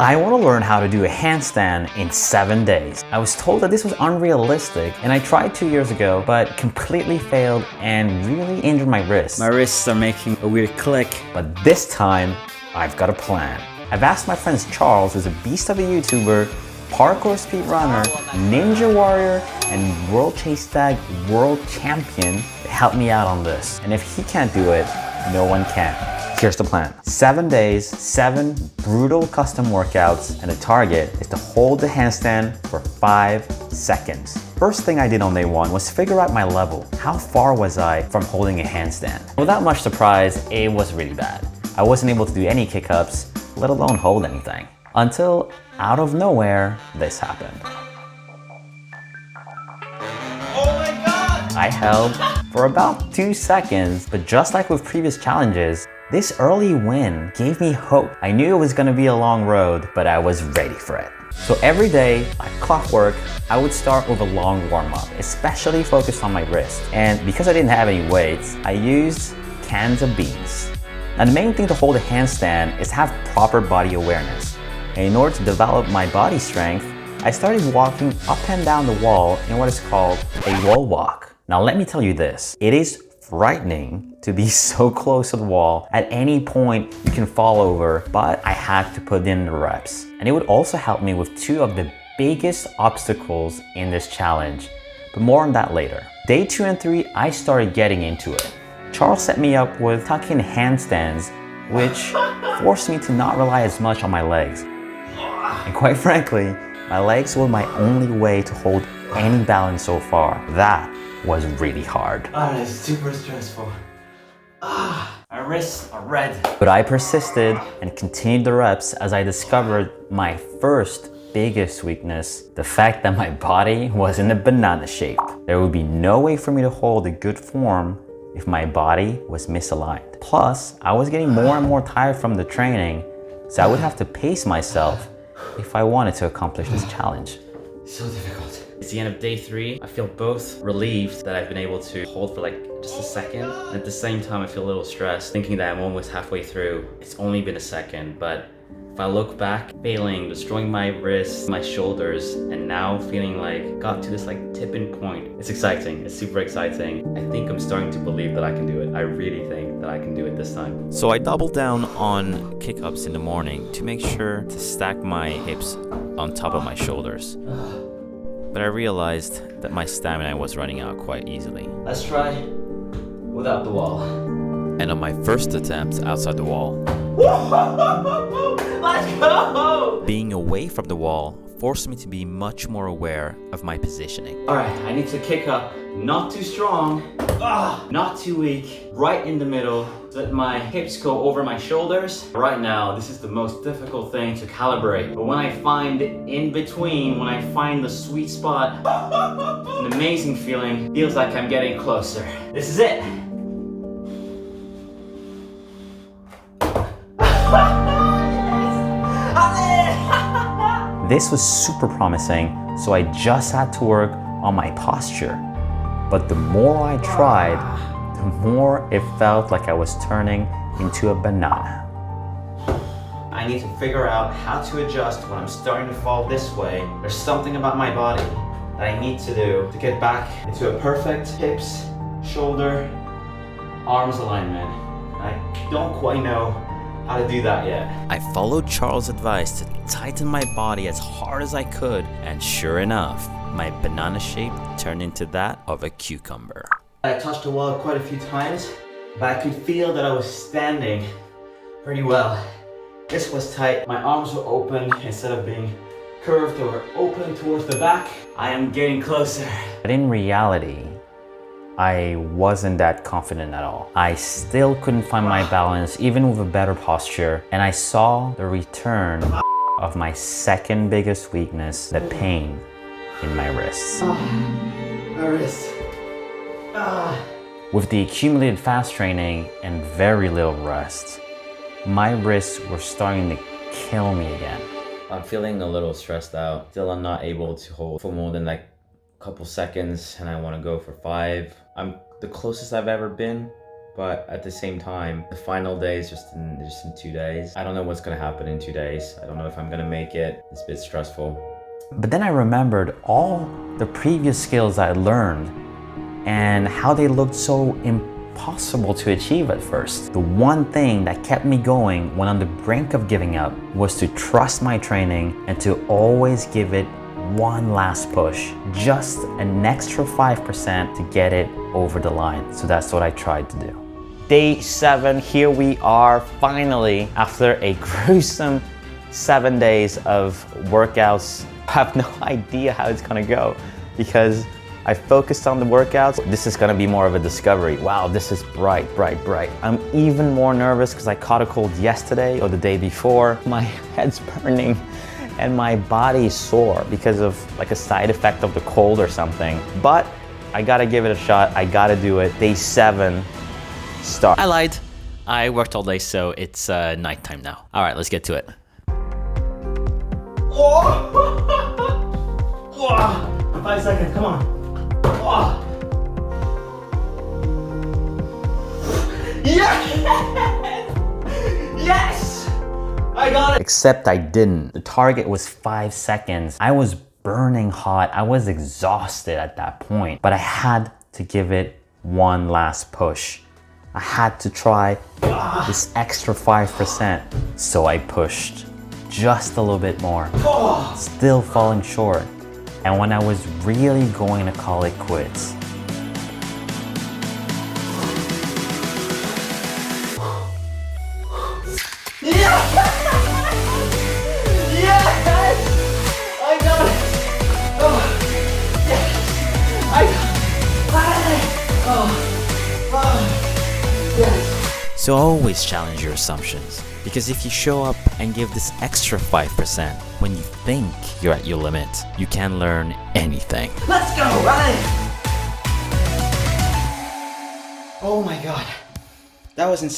I want to learn how to do a handstand in 7 days. I was told that this was unrealistic and I tried 2 years ago but completely failed and really injured my wrists. My wrists are making a weird click. But this time, I've got a plan. I've asked my friend Charles, who's a beast of a YouTuber, parkour speedrunner, ninja warrior, and World Chase Tag world champion to help me out on this. And if he can't do it, no one can. Here's the plan. 7 days, 7 brutal custom workouts, and the target is to hold the handstand for 5 seconds. First thing I did on day 1 was figure out my level. How far was I from holding a handstand? Without much surprise, it was really bad. I wasn't able to do any kick-ups, let alone hold anything. Until, out of nowhere, this happened. Oh my God! I held for about 2 seconds, but just like with previous challenges, this early win gave me hope. I knew it was gonna be a long road, but I was ready for it. So every day, like clockwork, I would start with a long warm-up, especially focused on my wrist. And because I didn't have any weights, I used cans of beans. Now the main thing to hold a handstand is to have proper body awareness. And in order to develop my body strength, I started walking up and down the wall in what is called a wall walk. Now let me tell you this, it is frightening to be so close to the wall. At any point you can fall over, but I had to put in the reps. And it would also help me with 2 of the biggest obstacles in this challenge, but more on that later. Day 2 and 3, I started getting into it. Charles set me up with tuck-in handstands, which forced me to not rely as much on my legs. And quite frankly, my legs were my only way to hold any balance so far. That was really hard. It's super stressful. My wrists are red. But I persisted and continued the reps as I discovered my first biggest weakness, the fact that my body was in a banana shape. There would be no way for me to hold a good form if my body was misaligned. Plus, I was getting more and more tired from the training, so I would have to pace myself if I wanted to accomplish this challenge. So difficult. It's the end of day 3. I feel both relieved that I've been able to hold for like just a second. And at the same time, I feel a little stressed, thinking that I'm almost halfway through. It's only been a second, but if I look back, failing, destroying my wrists, my shoulders, and now feeling like got to this like tipping point. It's exciting, it's super exciting. I think I'm starting to believe that I can do it. I really think that I can do it this time. So I doubled down on kick-ups in the morning to make sure to stack my hips on top of my shoulders. But I realized that my stamina was running out quite easily. Let's try without the wall. And on my first attempt outside the wall, let's go! being away from the wall forced me to be much more aware of my positioning. Alright, I need to kick up, not too strong, not too weak, right in the middle, so that my hips go over my shoulders. Right now, this is the most difficult thing to calibrate. But when I find in between, when I find the sweet spot, an amazing feeling, feels like I'm getting closer. This is it. This was super promising, so I just had to work on my posture. But the more I tried, the more it felt like I was turning into a banana. I need to figure out how to adjust when I'm starting to fall this way. There's something about my body that I need to do to get back into a perfect hips, shoulder, arms alignment. I don't quite know how to do that yet. I followed Charles' advice to tighten my body as hard as I could, and sure enough, my banana shape turned into that of a cucumber. I touched the wall quite a few times, but I could feel that I was standing pretty well. This was tight. My arms were open instead of being curved or open towards the back. I am getting closer. But in reality, I wasn't that confident at all. I still couldn't find my balance even with a better posture, and I saw the return of my second biggest weakness, the pain in my wrists. My wrist. With the accumulated fast training and very little rest, my wrists were starting to kill me again. I'm feeling a little stressed out. Still, I'm not able to hold for more than like a couple seconds, and I want to go for 5. I'm the closest I've ever been, but at the same time, the final day is just in 2 days. I don't know what's gonna happen in 2 days. I don't know if I'm gonna make it. It's a bit stressful. But then I remembered all the previous skills I had learned and how they looked so impossible to achieve at first. The one thing that kept me going when on the brink of giving up was to trust my training and to always give it one last push, just an extra 5% to get it over the line. So that's what I tried to do. Day 7, here we are finally after a gruesome 7 days of workouts. I have no idea how it's gonna go because I focused on the workouts. This is gonna be more of a discovery. Wow, this is bright, bright, bright. I'm even more nervous because I caught a cold yesterday or the day before. My head's burning and my body is sore because of like a side effect of the cold or something. But I gotta give it a shot. I gotta do it. Day 7, start. I lied. I worked all day, so it's nighttime now. All right, let's get to it. 5 seconds, come on. Yes! Yes! I got it! Except I didn't. The target was 5 seconds. I was burning hot. I was exhausted at that point, but I had to give it one last push. I had to try this extra 5%. So I pushed just a little bit more, still falling short. And when I was really going to call it quits, yes! Yes! I got it! Oh, yes! I got it! Yes! So always challenge your assumptions, because if you show up and give this extra 5% when you think you're at your limit, you can learn anything. Let's go, run! Oh my god, that was insane.